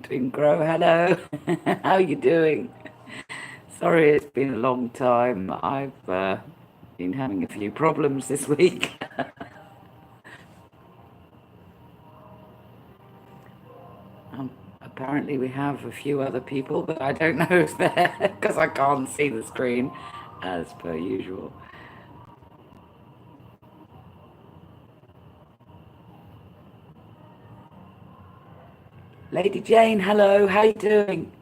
Twin Grow, hello. How you doing? Sorry, it's been a long time. I've been having a few problems this week. Apparently, we have a few other people, but I don't know if they're because I can't see the screen as per usual. Lady Jane, hello. How you doing?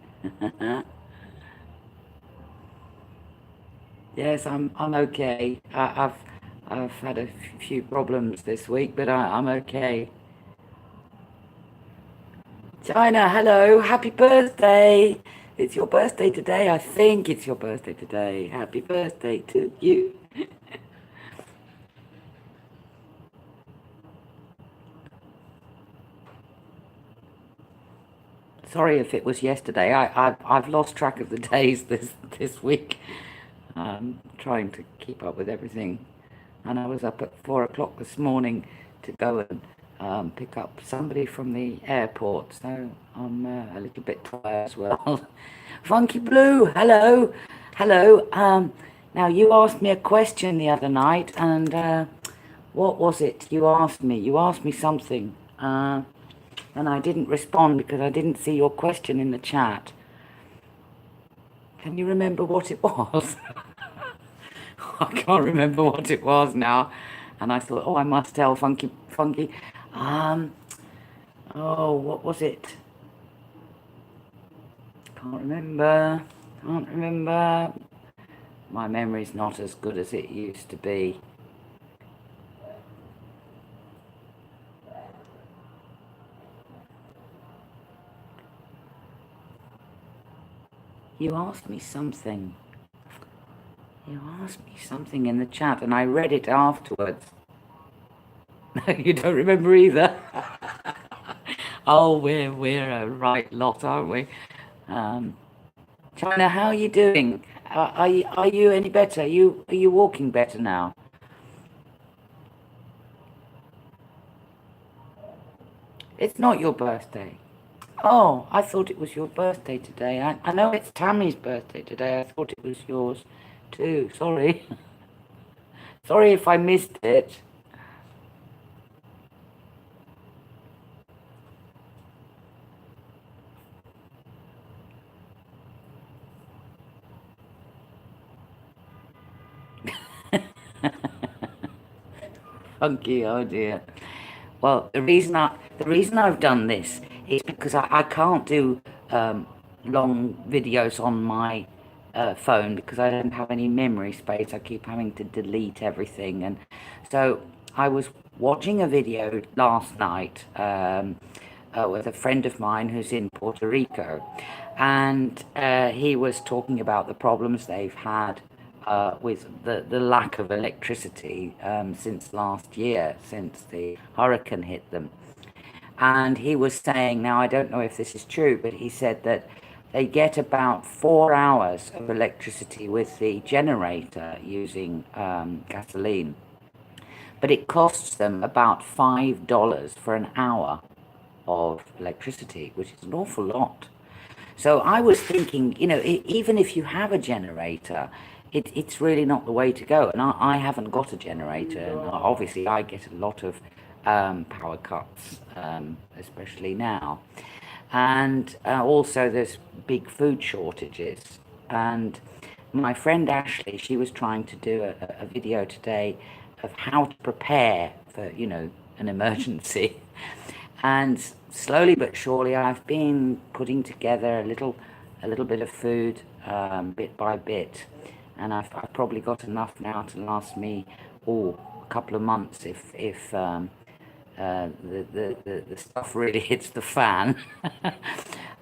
Yes, I'm okay. I've had a few problems this week, but I'm okay. China, hello, happy birthday. It's your birthday today. I think it's your birthday today. Happy birthday to you. Sorry if it was yesterday. I've lost track of the days this week. Trying to keep up with everything. And I was up at 4 o'clock this morning to go and pick up somebody from the airport. So I'm a little bit tired as well. Funky Blue, hello, hello. Now you asked me a question the other night, and what was it you asked me? You asked me something, and I didn't respond because I didn't see your question in the chat. Can you remember what it was? I can't remember what it was now. And I thought, oh, I must tell Funky. Um, oh, what was it? Can't remember. Can't remember. My memory's not as good as it used to be. You asked me something. You asked me something in the chat, and I read it afterwards. No, you don't remember either. Oh, we're a right lot, aren't we? Um, China, how are you doing? Are you any better? Are you walking better now? It's not your birthday. Oh, I thought it was your birthday today. I know it's Tammy's birthday today. I thought it was yours too. Sorry. Sorry if I missed it. Funky, oh dear. Well, the reason I've done this is because I can't do long videos on my phone because I don't have any memory space. I keep having to delete everything, and so I was watching a video last night with a friend of mine who's in Puerto Rico, and he was talking about the problems they've had with the lack of electricity since last year, since the hurricane hit them. And he was saying, now I don't know if this is true, but he said that they get about 4 hours of electricity with the generator using gasoline, but it costs them about $5 for an hour of electricity, which is an awful lot. So I was thinking, even if you have a generator, it's really not the way to go. And I haven't got a generator, and obviously I get a lot of power cuts, especially now. And also there's big food shortages. And my friend Ashley, she was trying to do a video today of how to prepare for, an emergency. And slowly but surely, I've been putting together a little bit of food, bit by bit, and I've probably got enough now to last me a couple of months if the stuff really hits the fan.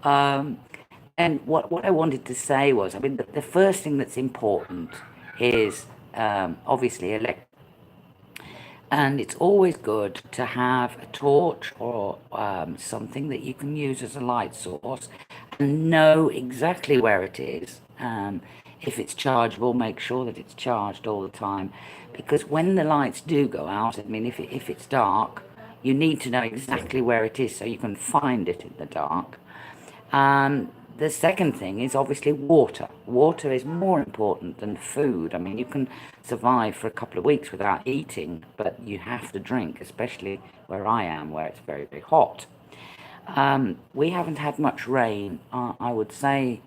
um, and what I wanted to say was, I mean, the first thing that's important is obviously and it's always good to have a torch or something that you can use as a light source and know exactly where it is. If it's chargeable, make sure that it's charged all the time. Because when the lights do go out, I mean, if it's dark, you need to know exactly where it is so you can find it in the dark. The second thing is obviously water. Water is more important than food. I mean, you can survive for a couple of weeks without eating, but you have to drink, especially where I am, where it's very, very hot. We haven't had much rain. I would say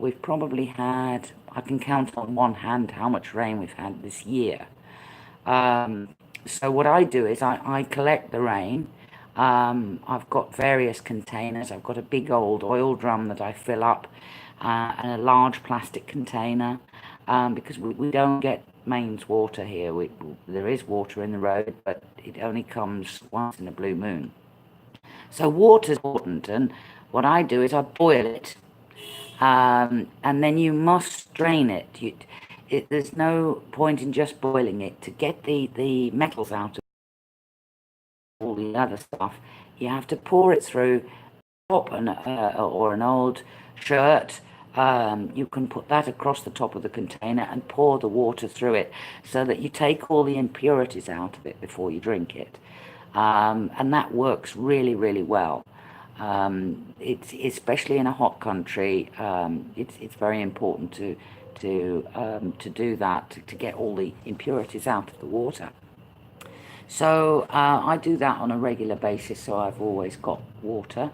we've probably had, I can count on one hand how much rain we've had this year. So what I do is I collect the rain. I've got various containers. I've got a big old oil drum that I fill up, and a large plastic container, because we don't get mains water here. There is water in the road, but it only comes once in a blue moon. So water's important, and what I do is I boil it, and then you must drain it. There's no point in just boiling it. To get the metals out of all the other stuff, you have to pour it through top or an old shirt. You can put that across the top of the container and pour the water through it so that you take all the impurities out of it before you drink it. And that works really, really well. It's especially in a hot country. It's very important to do that to get all the impurities out of the water. So I do that on a regular basis. So I've always got water.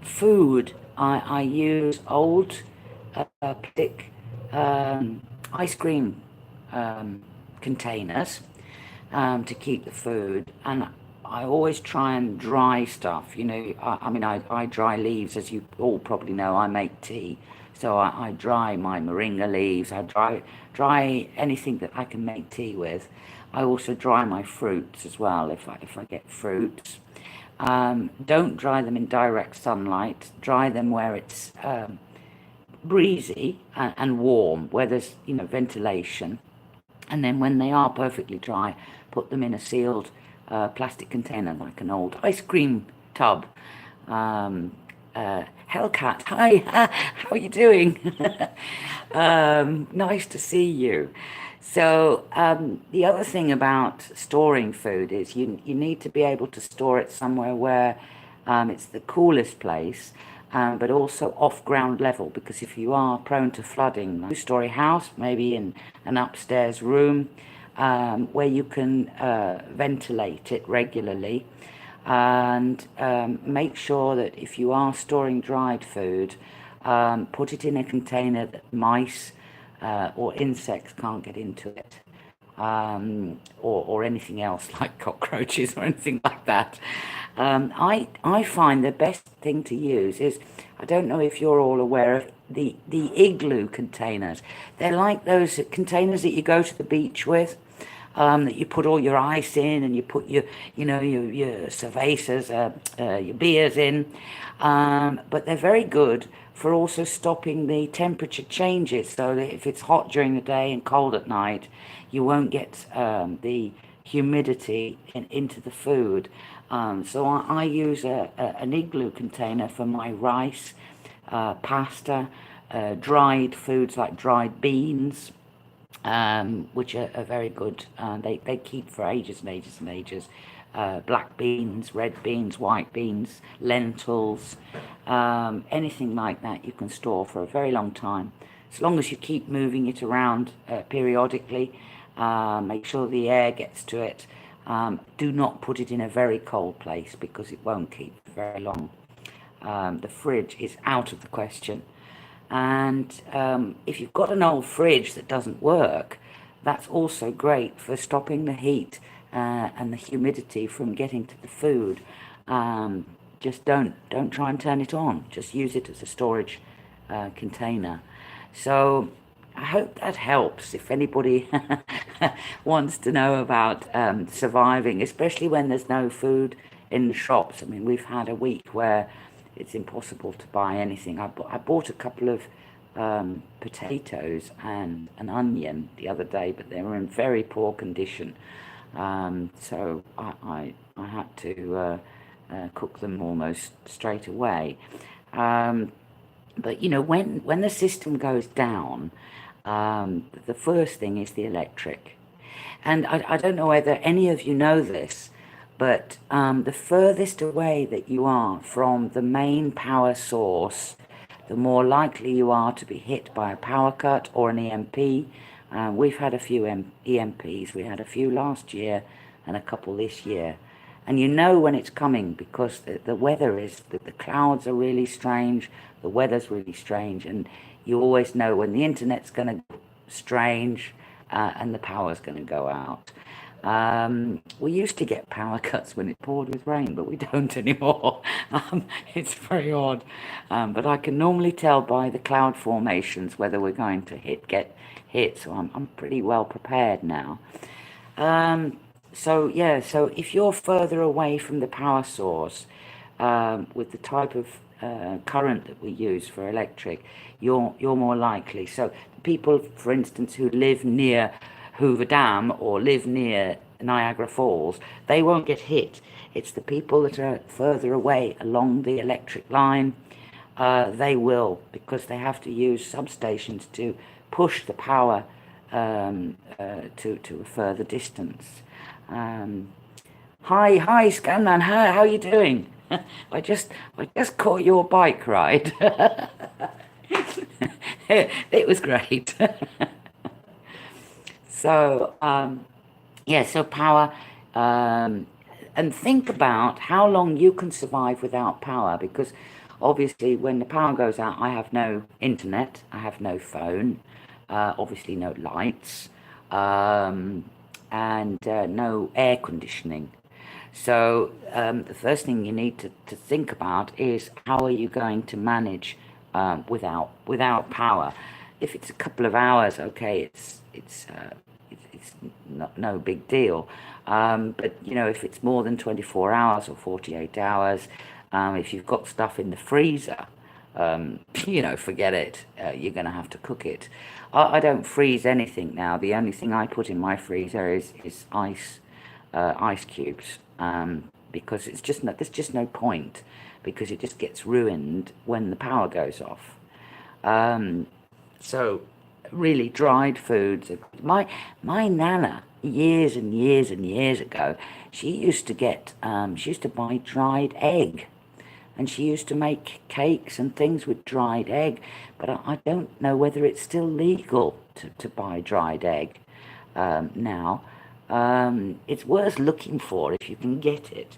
Food, I use old plastic ice cream containers to keep the food, and I always try and dry stuff. You know, I mean, I dry leaves, as you all probably know. I make tea, so I dry my moringa leaves. I dry anything that I can make tea with. I also dry my fruits as well if I get fruits. Don't dry them in direct sunlight. Dry them where it's breezy and warm, where there's ventilation. And then when they are perfectly dry, put them in a sealed plastic container, like an old ice cream tub. Hellcat, hi, how are you doing? Nice to see you. So the other thing about storing food is you need to be able to store it somewhere where it's the coolest place, but also off ground level, because if you are prone to flooding, a two-story house, maybe in an upstairs room, where you can ventilate it regularly, and make sure that if you are storing dried food, put it in a container that mice or insects can't get into it, or anything else like cockroaches or anything like that. I find the best thing to use is, I don't know if you're all aware of the igloo containers. They're like those containers that you go to the beach with, that you put all your ice in, and you put your cervezas, your beers in. But they're very good for also stopping the temperature changes, so that if it's hot during the day and cold at night, you won't get the humidity into the food. So I use an igloo container for my rice, pasta, dried foods like dried beans, which are very good. They keep for ages and ages and ages. Black beans, red beans, white beans, lentils, anything like that you can store for a very long time. As long as you keep moving it around periodically, make sure the air gets to it. Do not put it in a very cold place, because it won't keep very long. The fridge is out of the question. And if you've got an old fridge that doesn't work, that's also great for stopping the heat and the humidity from getting to the food. Just don't try and turn it on. Just use it as a storage container. So I hope that helps if anybody wants to know about surviving, especially when there's no food in the shops. I mean, we've had a week where it's impossible to buy anything. I bought a couple of potatoes and an onion the other day, but they were in very poor condition. So I had to cook them almost straight away. But when the system goes down, the first thing is the electric. And I don't know whether any of you know this, But the furthest away that you are from the main power source, the more likely you are to be hit by a power cut or an EMP. We've had a few EMPs. We had a few last year and a couple this year. And you know when it's coming because the weather is, the clouds are really strange, the weather's really strange, and you always know when the internet's going to go strange and the power's going to go out. We used to get power cuts when it poured with rain, but we don't anymore. It's very odd. But I can normally tell by the cloud formations whether we're going to get hit, so I'm pretty well prepared now. So yeah, so if you're further away from the power source, with the type of current that we use for electric, you're more likely. So people, for instance, who live near Hoover Dam or live near Niagara Falls, they won't get hit. It's the people that are further away along the electric line, they will, because they have to use substations to push the power to a further distance. Hi, Scanman. How are you doing? I just caught your bike ride. It was great. So yeah, so power, um, and think about how long you can survive without power, because obviously when the power goes out, I have no internet, I have no phone, obviously no lights, um, and no air conditioning. So the first thing you need to think about is how are you going to manage without power. If it's a couple of hours, okay, it's not no big deal. But you know, if it's more than 24 hours or 48 hours, if you've got stuff in the freezer, you know, forget it. You're going to have to cook it. I don't freeze anything now. The only thing I put in my freezer is ice cubes, because there's just no point, because it just gets ruined when the power goes off. Um, so really dried foods. My nana, years and years and years ago, she used to buy dried egg, and she used to make cakes and things with dried egg. But I don't know whether it's still legal to buy dried egg now. It's worth looking for if you can get it.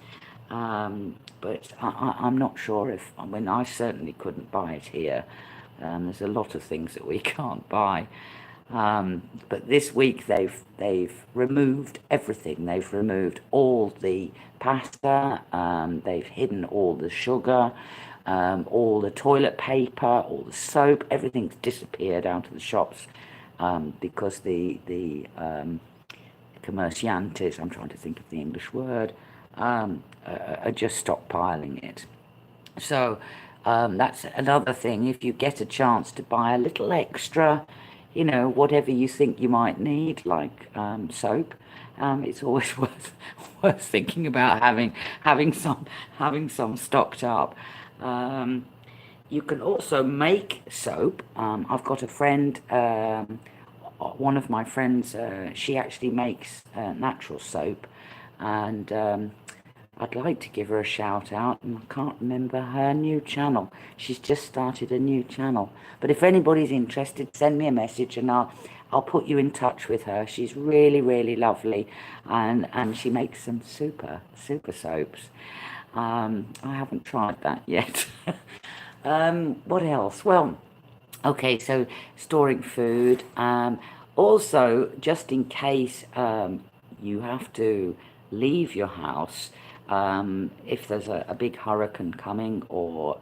But I'm not sure if, I mean, I certainly couldn't buy it here. There's a lot of things that we can't buy. But this week they've removed everything. They've removed all the pasta. They've hidden all the sugar, all the toilet paper, all the soap. Everything's disappeared out of the shops, because the comerciantes, I'm trying to think of the English word, are just stockpiling it. So that's another thing. If you get a chance to buy a little extra, you know, whatever you think you might need, like soap, it's always worth thinking about having some stocked up. Um, you can also make soap. I've got a friend, one of my friends, she actually makes natural soap, and I'd like to give her a shout out, and I can't remember her new channel. She's just started a new channel. But if anybody's interested, send me a message and I'll put you in touch with her. She's really, really lovely, and she makes some super soaps. I haven't tried that yet. What else? Well, okay, so storing food. Also, just in case you have to leave your house, if there's a big hurricane coming, or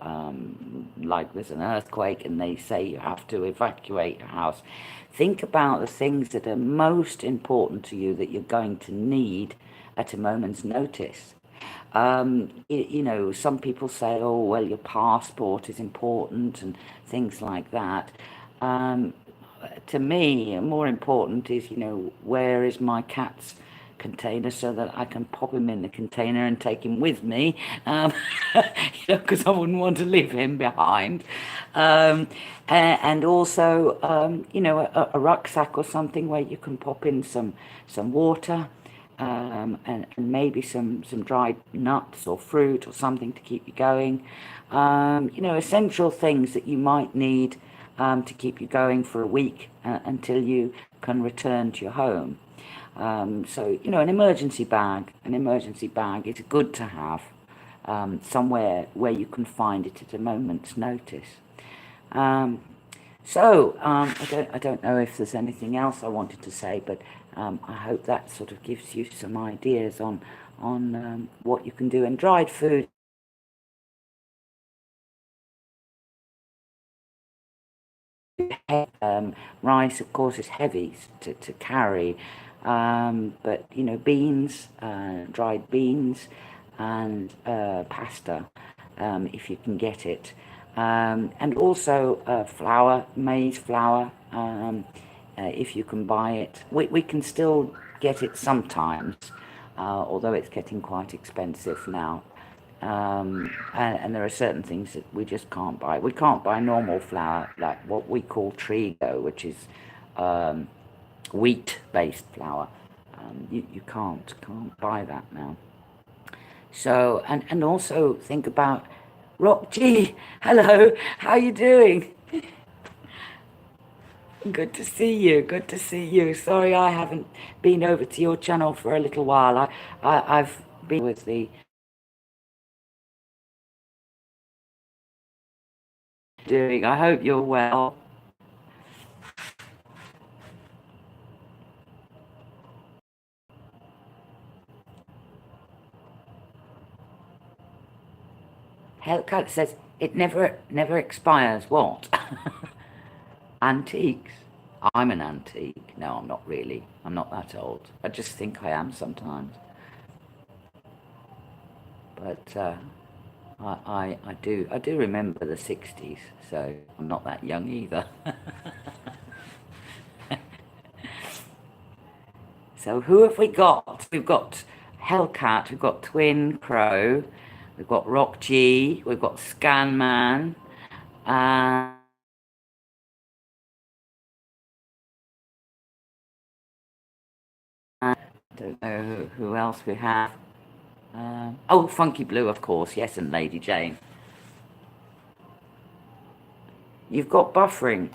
like there's an earthquake and they say you have to evacuate your house, think about the things that are most important to you that you're going to need at a moment's notice. You know, some people say, oh, well, your passport is important and things like that. Um, to me, more important is, you know, where is my cat's container so that I can pop him in the container and take him with me, you know, because I wouldn't want to leave him behind. And also, you know, a rucksack or something where you can pop in some water, and maybe some dried nuts or fruit or something to keep you going. You know, essential things that you might need to keep you going for a week until you can return to your home. So, you know, an emergency bag is good to have somewhere where you can find it at a moment's notice. Um, I don't know if there's anything else I wanted to say, but I hope that sort of gives you some ideas on what you can do. And dried food, rice, of course, is heavy to carry, but you know, beans, dried beans, and pasta, if you can get it. And also flour, maize flour, if you can buy it. We can still get it sometimes, although it's getting quite expensive now. And there are certain things that we just can't buy. We can't buy normal flour, like what we call trigo, which is wheat-based flour. You can't buy that now. So and also think about Rock G. Hello, how you doing? Good to see you. Good to see you. Sorry, I haven't been over to your channel for a little while. I've been with the doing. I hope you're well. Hellcat says it never expires. What? Antiques? I'm an antique. No, I'm not really. I'm not that old. I just think I am sometimes. But I do remember the 60s, so I'm not that young either. So who have we got? We've got Hellcat, we've got Twin Crow, we've got Rock G, we've got Scanman, and I don't know who else we have. Oh, Funky Blue, of course, yes, and Lady Jane. You've got buffering.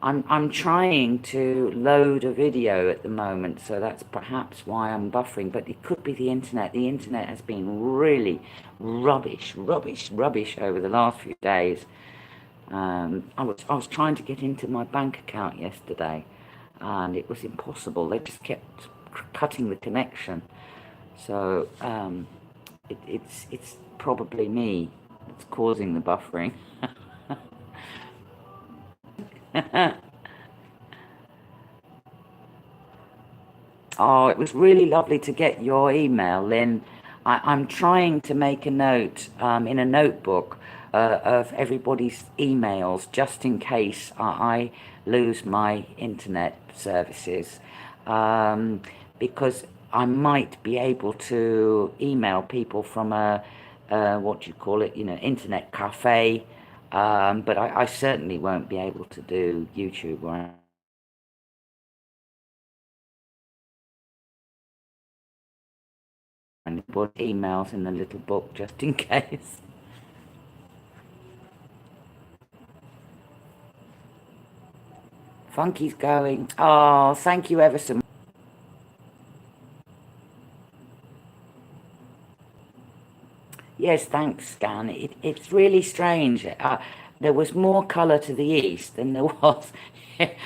I'm trying to load a video at the moment, so that's perhaps why I'm buffering, but it could be the internet. The internet has been really rubbish over the last few days. I was trying to get into my bank account yesterday, and it was impossible. They just kept cutting the connection. So it's probably me that's causing the buffering. Oh, it was really lovely to get your email, Lynn. I'm trying to make a note in a notebook of everybody's emails just in case I lose my internet services, um, because I might be able to email people from what do you call it, you know, internet cafe, but I certainly won't be able to do YouTube or and put emails in the little book just in case. Funky's going. Oh, thank you ever so much. Yes, thanks, Scan. It's really strange. There was more colour to the east than there was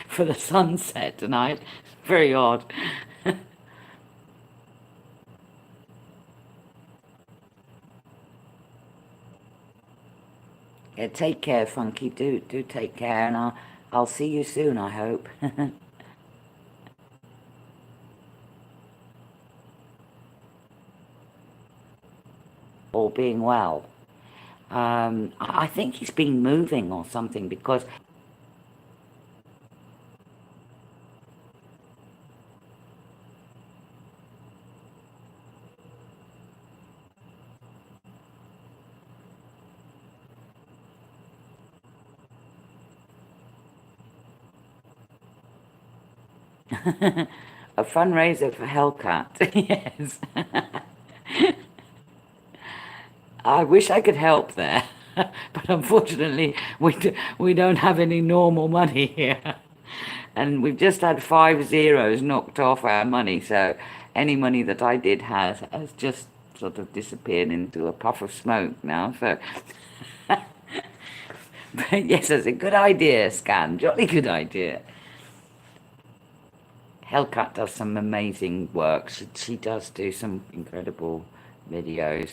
for the sunset tonight. Very odd. Yeah, take care, Funky. Do take care, and I'll see you soon, I hope. All being well. I think he's been moving or something because A fundraiser for Hellcat. Yes. I wish I could help there, but unfortunately, we don't have any normal money here. And we've just had 5 zeros knocked off our money, so any money that I did have has just sort of disappeared into a puff of smoke now. So, but yes, that's a good idea, Scan. Jolly good idea. Hellcat does some amazing work. She does do some incredible videos.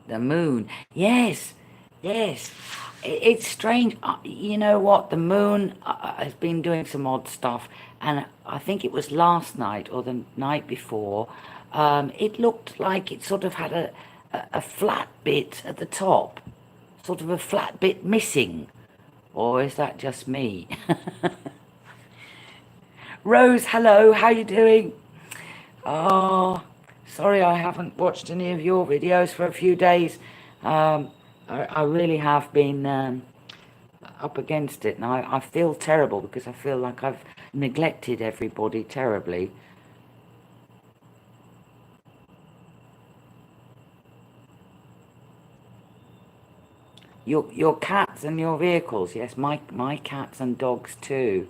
The moon. Yes, yes. It's strange. You know what? The moon has been doing some odd stuff, and I think it was last night or the night before. It looked like it sort of had a flat bit at the top, sort of a flat bit missing. Or is that just me? Rose, hello. How you doing? Oh, sorry I haven't watched any of your videos for a few days. I really have been up against it, and I feel terrible because I feel like I've neglected everybody terribly. Your cats and your vehicles, yes, my cats and dogs too.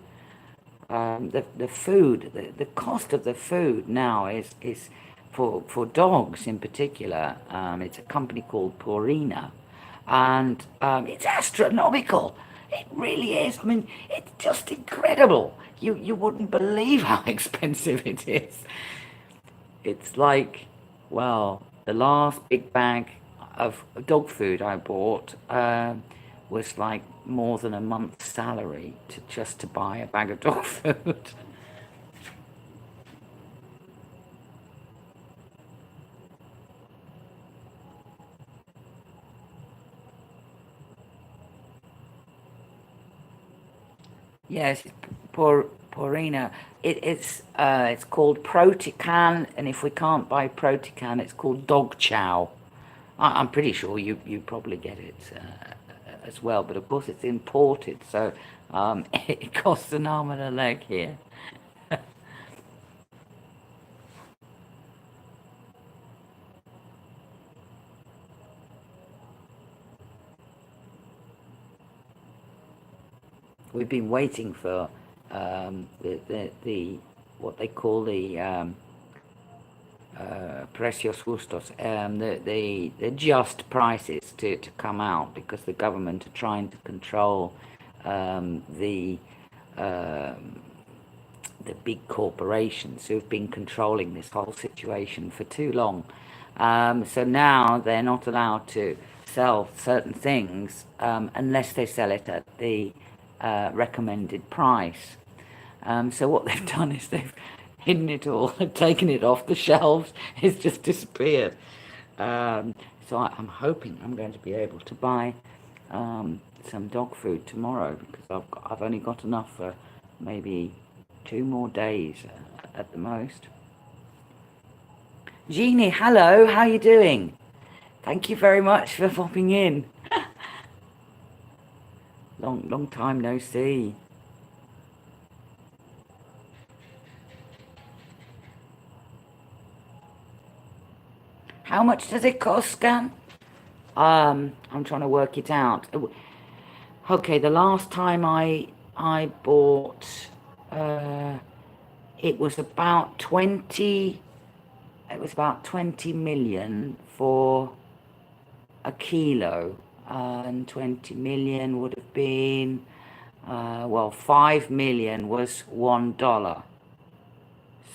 The food, the cost of the food now is for dogs in particular. It's a company called Purina, and it's astronomical. It really is. I mean, it's just incredible. You wouldn't believe how expensive it is. It's like, well, the last big bag of dog food I bought was like more than a month's salary to buy a bag of dog food. Yes, Purina. It's called Protican, and if we can't buy Protican, it's called Dog Chow. I'm pretty sure you probably get it as well, but of course it's imported, so it costs an arm and a leg here. We've been waiting for the what they call the precios justos, the just prices to come out because the government are trying to control um, the um, the big corporations who've been controlling this whole situation for too long. So now they're not allowed to sell certain things unless they sell it at the recommended price. So what they've done is they've hidden it all, taken it off the shelves. It's just disappeared. So I'm hoping I'm going to be able to buy some dog food tomorrow because I've only got enough for maybe 2 more days at the most. Jeannie, hello, how you doing? Thank you very much for popping in. Long time no see. How much does it cost, Scan? I'm trying to work it out. Okay, the last time I bought, uh, it was about 20. It was about 20 million for a kilo, and 20 million would have been, well, 5 million was $1.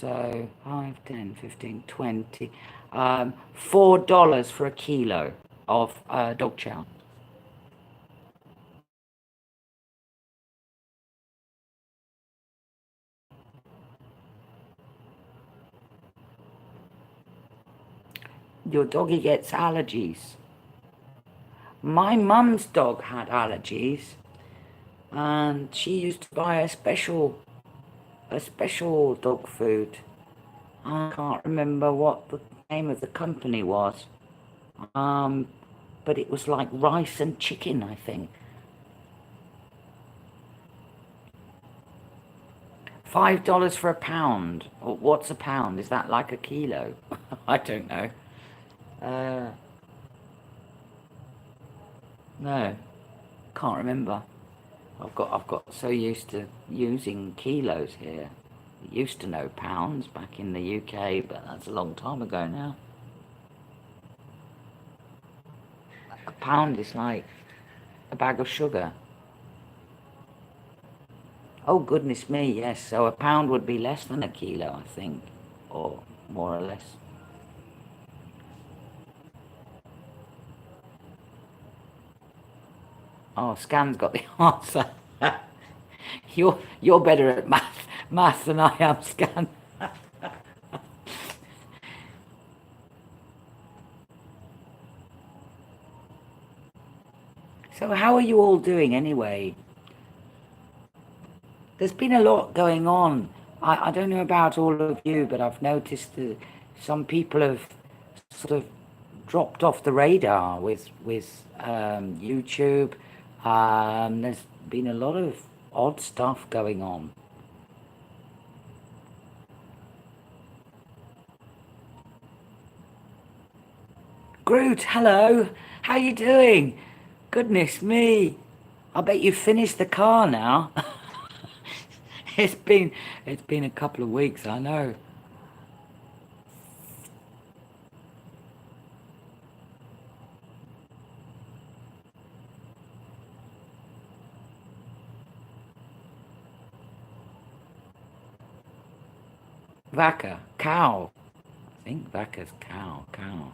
So 5, 10, 15, 20, $4 for a kilo of dog chow. Your doggy gets allergies. My mum's dog had allergies, and she used to buy a special dog food. I can't remember what the name of the company was. Um, but it was like rice and chicken, I think. $5 for a pound. What's a pound? Is that like a kilo? I don't know. Uh, no, can't remember. I've got so used to using kilos here. I used to know pounds back in the UK, but that's a long time ago now. A pound is like a bag of sugar. Oh, goodness me, yes. So a pound would be less than a kilo, I think, or more or less. Oh, Scan's got the answer. You're better at math than I am, Scan. So how are you all doing anyway? There's been a lot going on. I don't know about all of you, but I've noticed that some people have sort of dropped off the radar with YouTube. There's been a lot of odd stuff going on. Groot, hello. How you doing? Goodness me. I bet you finished the car now. It's been it's been a couple of weeks, I know. Vaca, cow. I think vaca's cow, cow.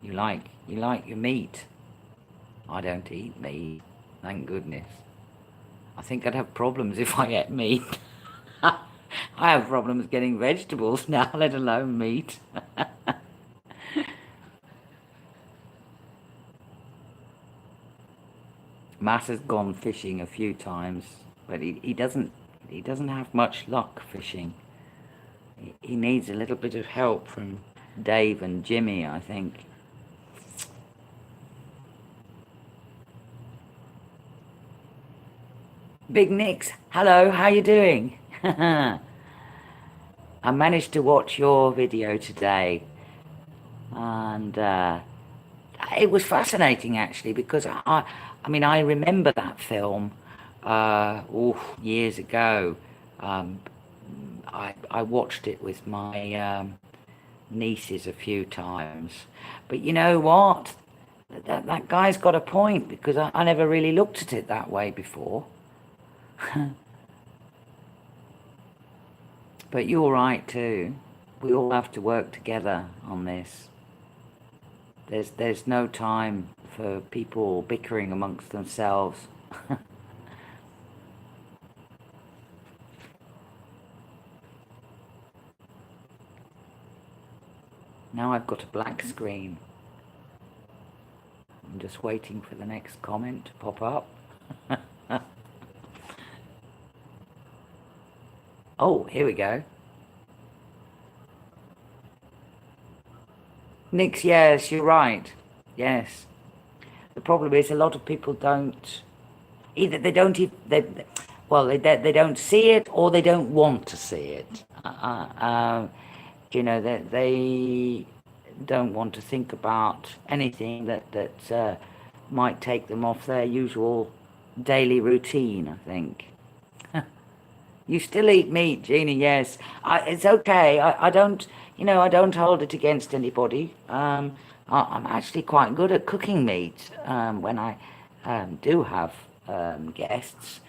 You like your meat. I don't eat meat, thank goodness. I think I'd have problems if I ate meat. I have problems getting vegetables now, let alone meat. Matt has gone fishing a few times, but he doesn't have much luck fishing. He needs a little bit of help from Dave and Jimmy, I think. Big Nix, hello, how you doing? I managed to watch your video today, and it was fascinating actually because I mean, I remember that film, years ago. Um, I watched it with my nieces a few times, but you know what? That guy's got a point because I never really looked at it that way before. But you're right too. We all have to work together on this. There's no time for people bickering amongst themselves. Now I've got a black screen. I'm just waiting for the next comment to pop up. Oh, here we go. Nix, yes, you're right. Yes. The problem is a lot of people don't either they don't well they don't see it or they don't want to see it. They don't want to think about anything that might take them off their usual daily routine, I think. You still eat meat, Gina, yes. It's okay. I don't, I don't hold it against anybody. I'm actually quite good at cooking meat when I do have guests.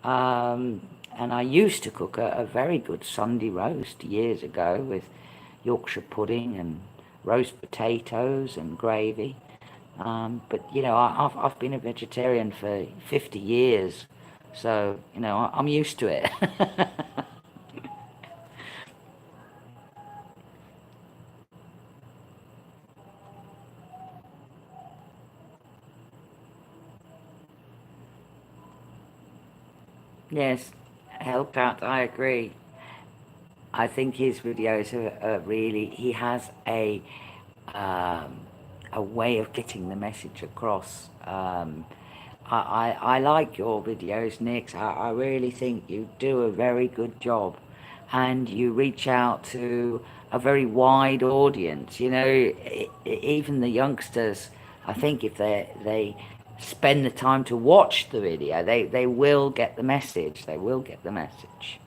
And I used to cook a very good Sunday roast years ago with Yorkshire pudding and roast potatoes and gravy. But I've been a vegetarian for 50 years, so I'm used to it. Yes, helped out. I agree. I think his videos are really. He has a way of getting the message across. I like your videos, Nick. I really think you do a very good job, and you reach out to a very wide audience. You know, even the youngsters. I think if they spend the time to watch the video, they will get the message. They will get the message.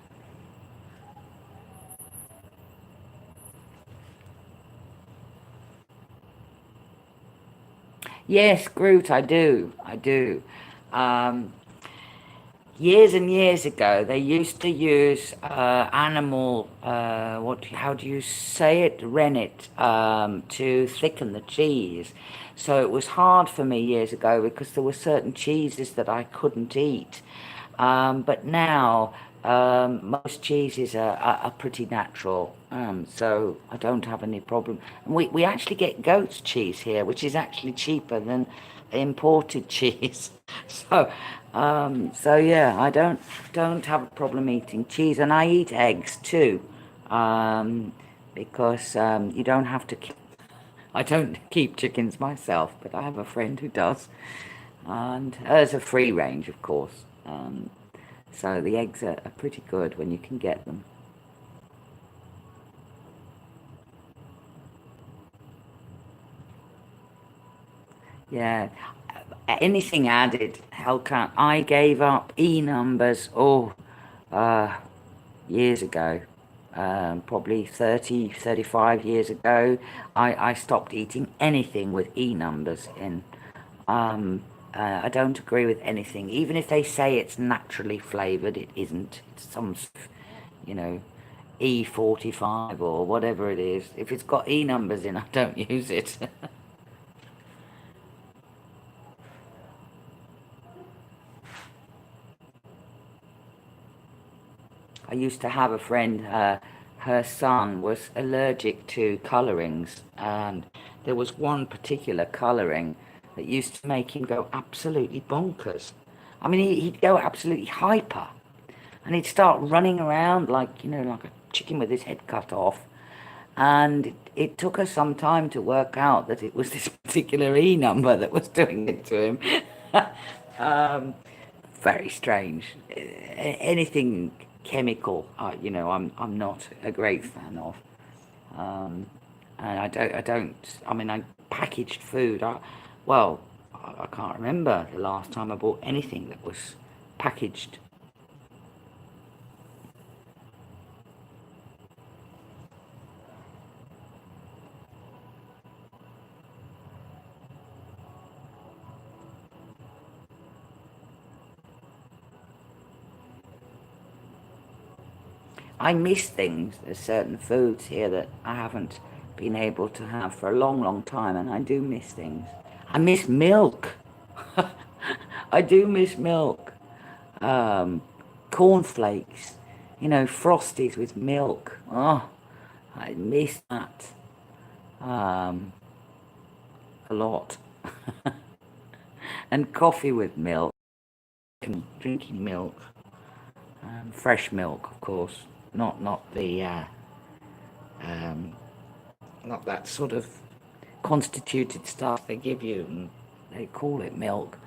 Yes, Groot, I do. I do. Um, Years and years ago, they used to use animal, how do you say it? Rennet, to thicken the cheese. So it was hard for me years ago because there were certain cheeses that I couldn't eat. But now, most cheeses are pretty natural, so I don't have any problem. And we actually get goat's cheese here, which is actually cheaper than imported cheese. So, so yeah, I don't have a problem eating cheese, and I eat eggs too, um, because you don't have to. I don't keep chickens myself, but I have a friend who does, and hers are free range, of course. So the eggs are pretty good when you can get them. Yeah, anything added, hell can't. I gave up e-numbers, uh, years ago, probably 30, 35 years ago. I stopped eating anything with e-numbers in. Um, I don't agree with anything, even if they say it's naturally flavored, it isn't. It's some, you know, E45 or whatever it is. If it's got E numbers in, I don't use it. I used to have a friend, her son was allergic to colorings, and there was one particular coloring that used to make him go absolutely bonkers. I mean, he'd go absolutely hyper, and he'd start running around like, like a chicken with his head cut off. And it took us some time to work out that it was this particular E number that was doing it to him. Very strange. Anything chemical, I'm not a great fan of. Um, and I mean, I packaged food. Well, I can't remember the last time I bought anything that was packaged. I miss things. There's certain foods here that I haven't been able to have for a long, long time, and I do miss things. I miss milk. I do miss milk. Um, Cornflakes, frosties with milk. Oh, I miss that um, a lot. And coffee with milk, and drinking milk, fresh milk, of course, not the um, not that sort of constituted stuff they give you, and they call it milk.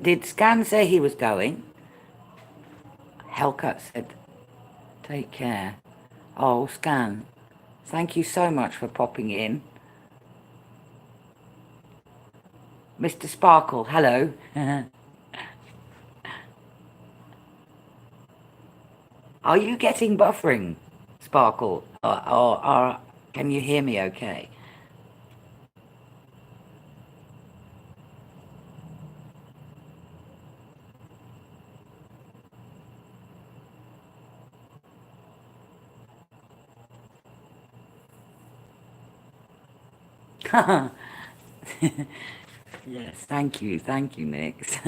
Did Scan say he was going? Hellcat said, take care. Oh, Scan, thank you so much for popping in. Mr. Sparkle, hello. Are you getting buffering, Sparkle? Or can you hear me okay? Yes, thank you, Nick.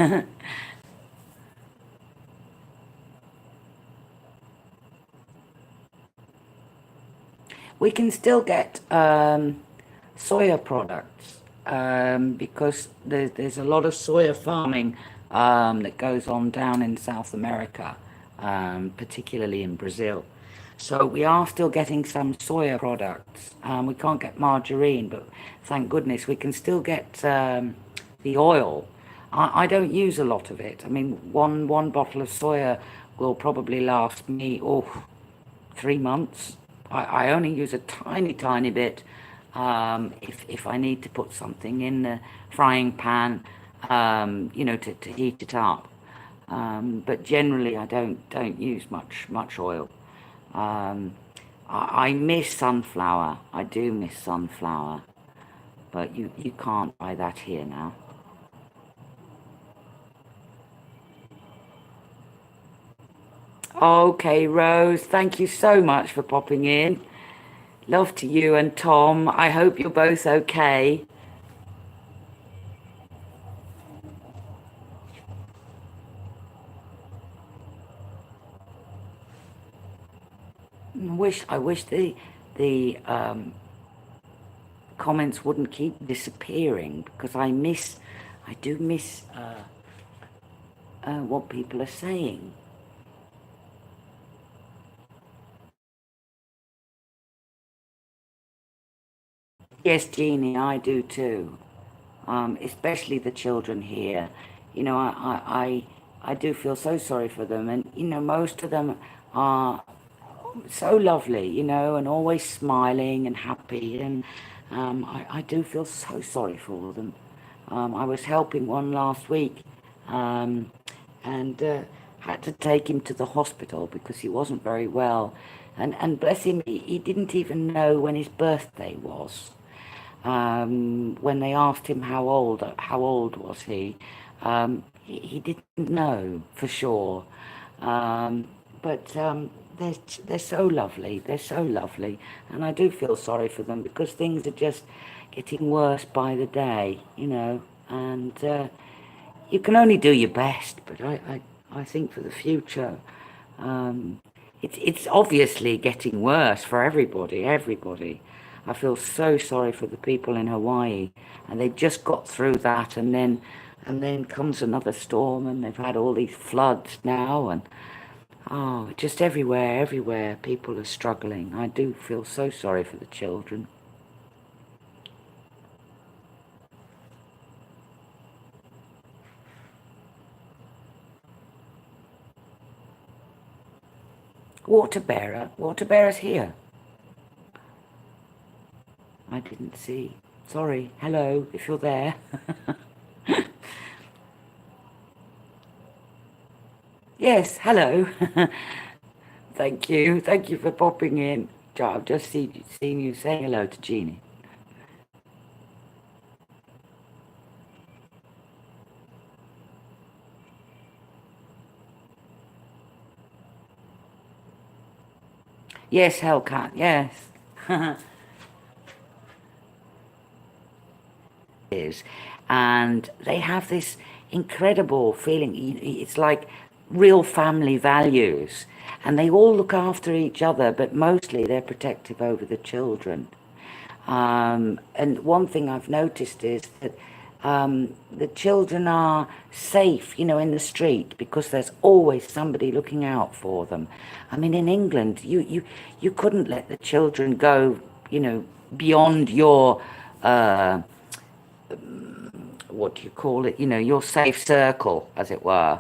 We can still get soya products because there's a lot of soya farming that goes on down in South America, particularly in Brazil. So we are still getting some soya products. We can't get margarine, but thank goodness we can still get the oil. I don't use a lot of it. I mean, one bottle of soya will probably last me 3 months. I only use a tiny bit if I need to put something in the frying pan, to heat it up. But generally, I don't use much oil. Um, I miss sunflower. I do miss sunflower, but you can't buy that here now. Okay, Rose, thank you so much for popping in. Love to you and Tom. I hope you're both okay. I wish the comments wouldn't keep disappearing because I do miss what people are saying. Yes, Jeannie, I do too. Especially the children here. I do feel so sorry for them, and most of them are so lovely, and always smiling and happy, and I do feel so sorry for them. I was helping one last week, um, and had to take him to the hospital because he wasn't very well, and bless him, he didn't even know when his birthday was. When they asked him how old was he didn't know for sure. Um, but they're so lovely. They're so lovely, and I do feel sorry for them because things are just getting worse by the day, And you can only do your best. But I think for the future, um, it's obviously getting worse for everybody. Everybody. I feel so sorry for the people in Hawaii, and they just got through that, and then comes another storm, and they've had all these floods now, and just everywhere, people are struggling. I do feel so sorry for the children. Water bearer's here. I didn't see. Sorry. Hello, if you're there. Yes, hello. Thank you. Thank you for popping in. I've just seen you say hello to Jeannie. Yes, Hellcat, yes. Is, and they have this incredible feeling. It's like real family values, and they all look after each other, but mostly they're protective over the children. And one thing I've noticed is that the children are safe, in the street because there's always somebody looking out for them. I mean, in England, you couldn't let the children go, beyond your what do you call it? Your safe circle, as it were.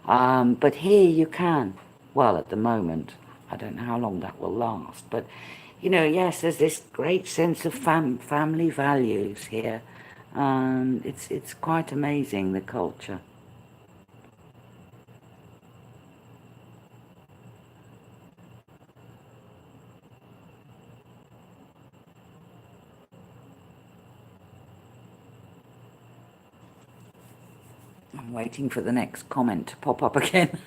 But here you can. Well, at the moment, I don't know how long that will last, but yes, there's this great sense of family values here. It's quite amazing, the culture. I'm waiting for the next comment to pop up again.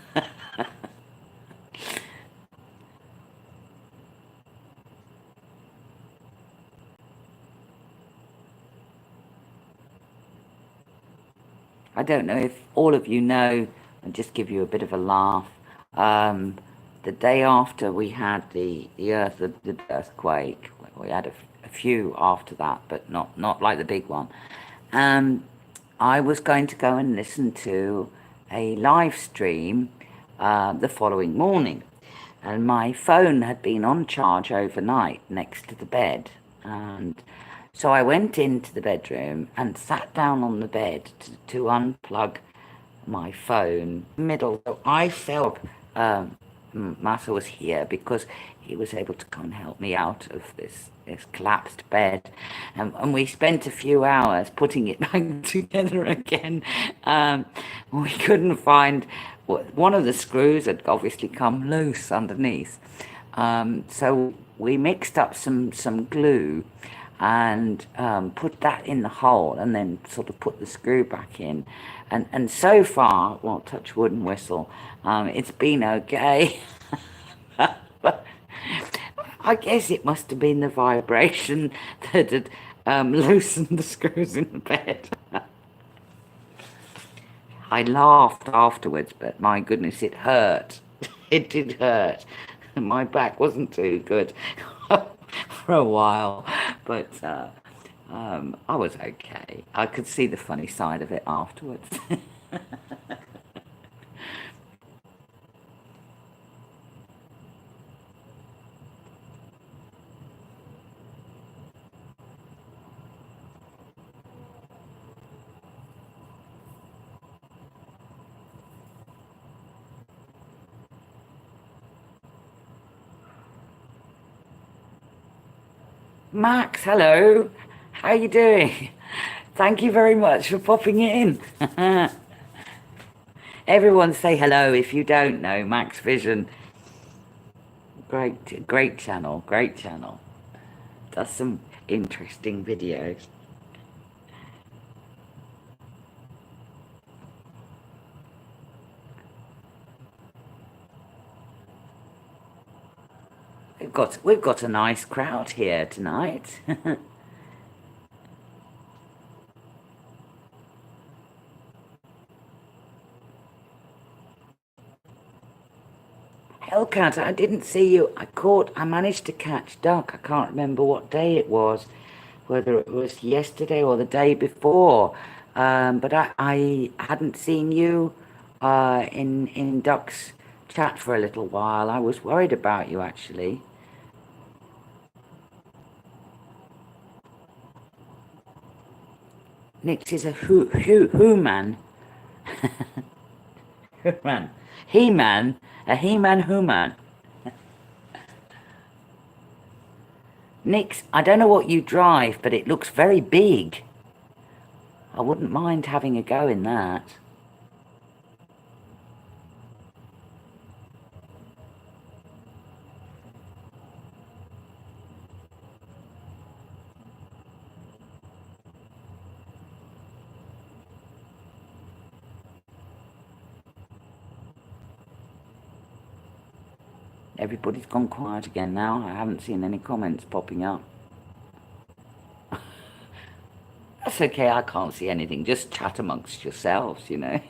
I don't know if all of you know, I'll just give you a bit of a laugh. Um, the day after we had the earthquake, we had a few after that, but not like the big one. Um, I was going to go and listen to a live stream the following morning, and my phone had been on charge overnight next to the bed, and so I went into the bedroom and sat down on the bed to unplug my phone middle. So I felt Massa was here because he was able to come and help me out of this collapsed bed, and we spent a few hours putting it back together again. We couldn't find one of the screws had obviously come loose underneath, so we mixed up some glue and put that in the hole and then sort of put the screw back in, and so far, well, touch wood and whistle, it's been okay. But I guess it must have been the vibration that had loosened the screws in the bed. I laughed afterwards, but my goodness, it hurt. It did hurt. My back wasn't too good for a while, but I was okay. I could see the funny side of it afterwards. Max, hello. How you doing? Thank you very much for popping in. Everyone say hello if you don't know Max Vision. Great channel, great channel. Does some interesting videos. We've got a nice crowd here tonight. Hellcat, I didn't see you. I managed to catch Duck. I can't remember what day it was, whether it was yesterday or the day before. But I hadn't seen you in Duck's chat for a little while. I was worried about you actually. Nix is a who man. Who man. He man. A he man who man. Nix, I don't know what you drive, but it looks very big. I wouldn't mind having a go in that. Everybody's gone quiet again now. I haven't seen any comments popping up. That's okay, I can't see anything. Just chat amongst yourselves, you know.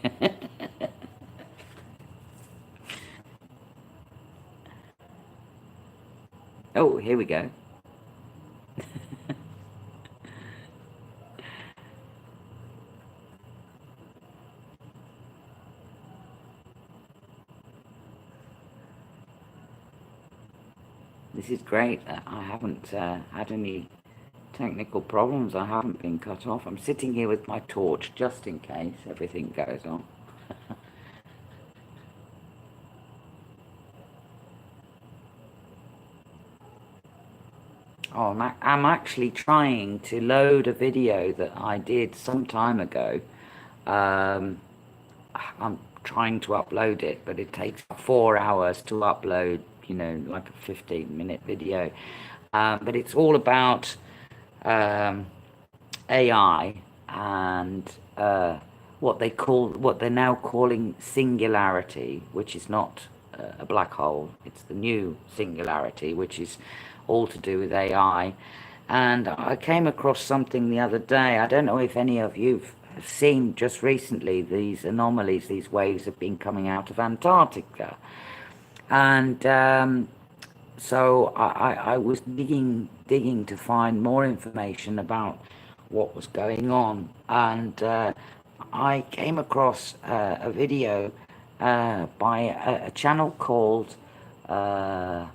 Oh, here we go. This is great. I haven't had any technical problems. I haven't been cut off. I'm sitting here with my torch just in case everything goes on. Oh, I'm actually trying to load a video that I did some time ago. Um, I'm trying to upload it, but it takes 4 hours to upload, you know, like a 15-minute video. But it's all about um, AI and what they're now calling singularity, which is not a black hole. It's the new singularity, which is all to do with AI. And I came across something the other day. I don't know if any of you've seen just recently these anomalies, these waves have been coming out of Antarctica. And so I was digging to find more information about what was going on, and I came across a video by a channel called uh,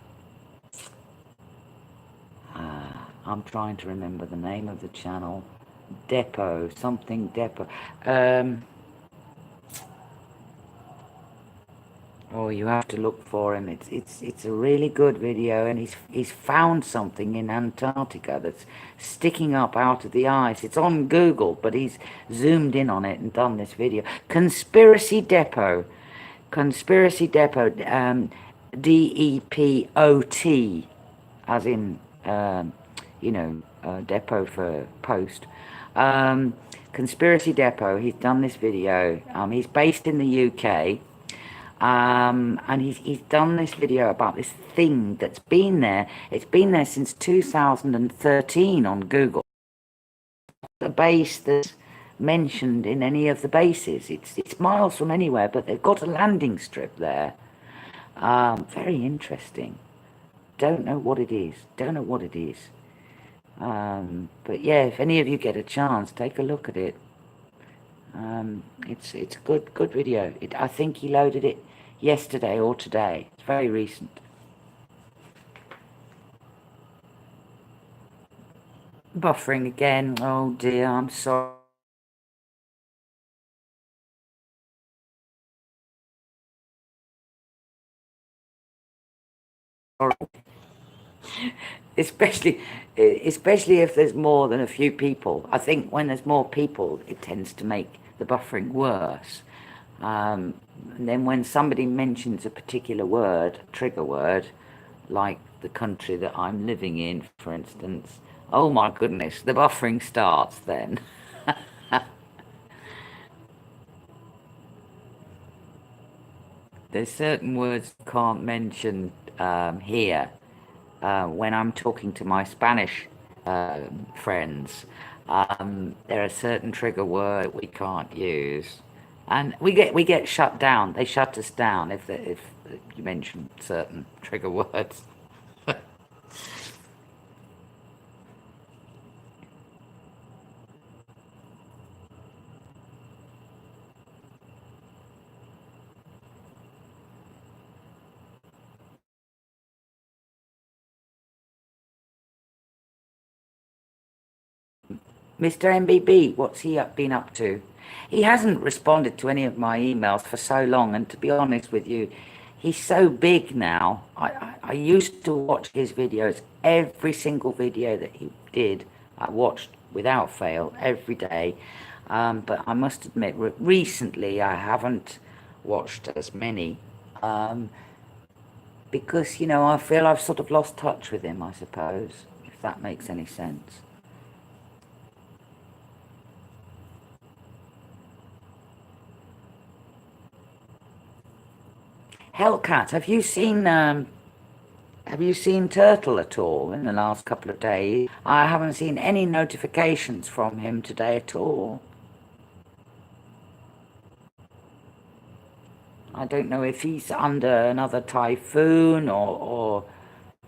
I'm trying to remember the name of the channel. Depot, something Depot. Um, oh, you have to look for him. It's a really good video, and he's found something in Antarctica that's sticking up out of the ice. It's on Google, but he's zoomed in on it and done this video. Conspiracy Depot, Conspiracy Depot, DEPOT, as in depot for post. Um, Conspiracy Depot. He's done this video. He's based in the UK, and he's done this video about this thing that's been there. It's been there since 2013 on Google. The base that's mentioned in any of the bases. It's miles from anywhere, but they've got a landing strip there. Very interesting. Don't know what it is. Don't know what it is. But yeah, if any of you get a chance, take a look at it. It's a good video. I think he loaded it yesterday or today. It's very recent. Buffering again. Oh dear, I'm sorry. Especially, especially if there's more than a few people. I think when there's more people, it tends to make the buffering worse. And then when somebody mentions a particular word, trigger word, like the country that I'm living in, for instance, oh my goodness, the buffering starts then. There's certain words I can't mention here when I'm talking to my Spanish friends. There are certain trigger words we can't use, and we get shut down. They shut us down if you mention certain trigger words. Mr. MBB, what's he been up to? He hasn't responded to any of my emails for so long, and to be honest with you, he's so big now. I used to watch his videos, every single video that he did, I watched without fail every day. But I must admit, recently I haven't watched as many because, I feel I've sort of lost touch with him, I suppose, if that makes any sense. Hellcat, have you seen Turtle at all in the last couple of days? I haven't seen any notifications from him today at all. I don't know if he's under another typhoon or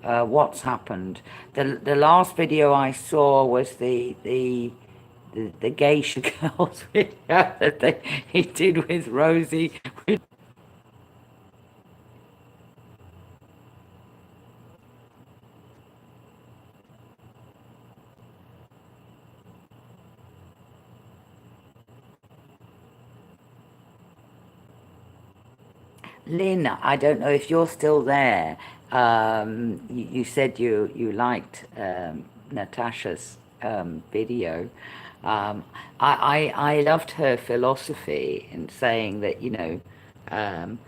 what's happened. The last video I saw was the geisha girls video that he did with Rosie. Lynn, I don't know if you're still there. You said you liked Natasha's video. I loved her philosophy in saying that um,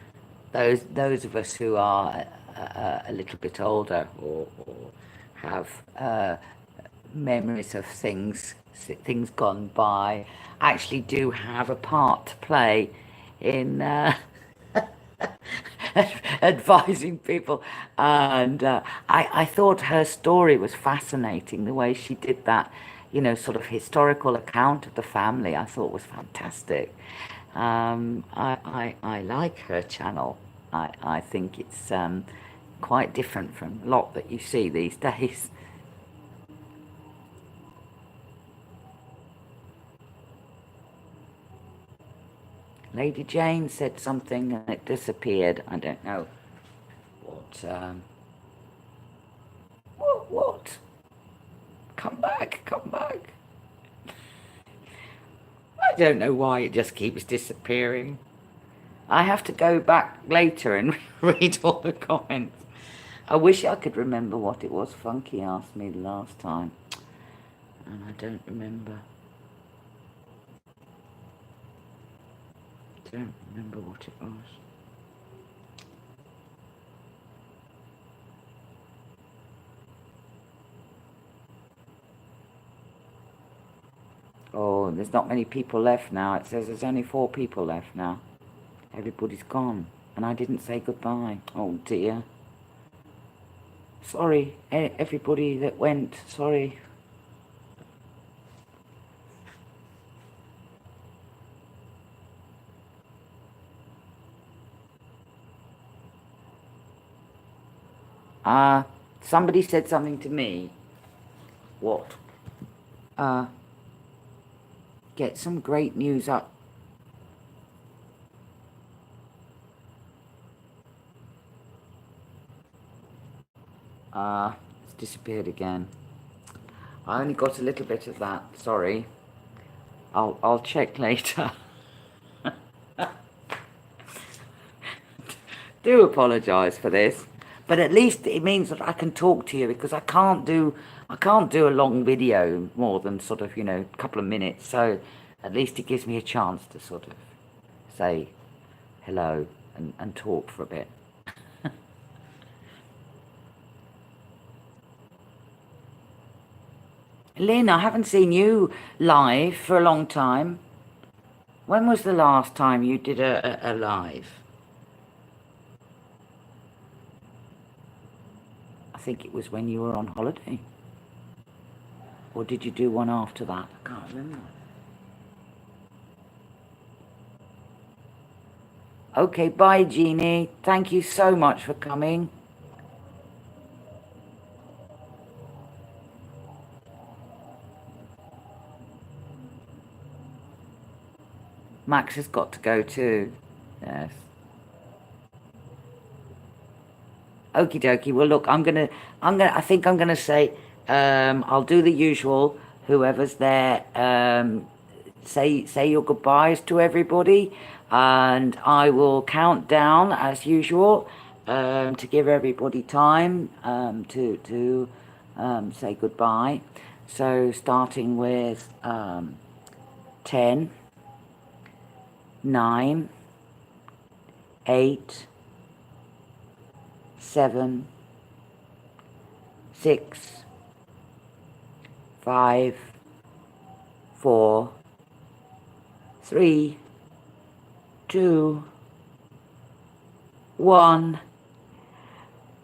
those of us who are a little bit older or have memories of things gone by actually do have a part to play in advising people. And I thought her story was fascinating. The way she did that, sort of historical account of the family, I thought was fantastic. I like her channel. I think it's quite different from a lot that you see these days. Lady Jane said something and it disappeared. I don't know what. What? Come back, come back. I don't know why it just keeps disappearing. I have to go back later and read all the comments. I wish I could remember what it was Funky asked me the last time. And I don't remember. Don't remember what it was. Oh, there's not many people left now. It says there's only 4 people left now. Everybody's gone. And I didn't say goodbye. Oh dear. Sorry, everybody that went. Sorry. Somebody said something to me. What? Get some great news up. It's disappeared again. I only got a little bit of that. Sorry. I'll check later. Do apologise for this, but at least it means that I can talk to you, because I can't do a long video more than sort of, a couple of minutes. So at least it gives me a chance to sort of say hello and talk for a bit. Lynn, I haven't seen you live for a long time. When was the last time you did a live? I think it was when you were on holiday. Or did you do one after that? I can't remember. Okay, bye, Jeannie. Thank you so much for coming. Max has got to go too. Yes. Okie dokie. Well, look, I think I'm gonna say, I'll do the usual. Whoever's there, say your goodbyes to everybody, and I will count down as usual, to give everybody time, to say goodbye. So starting with 10, 9, 8, 7, 6, 5, 4, 3, 2, 1.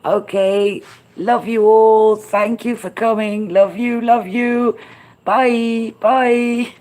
Okay, love you all. Thank you for coming. Love you, love you. Bye, bye.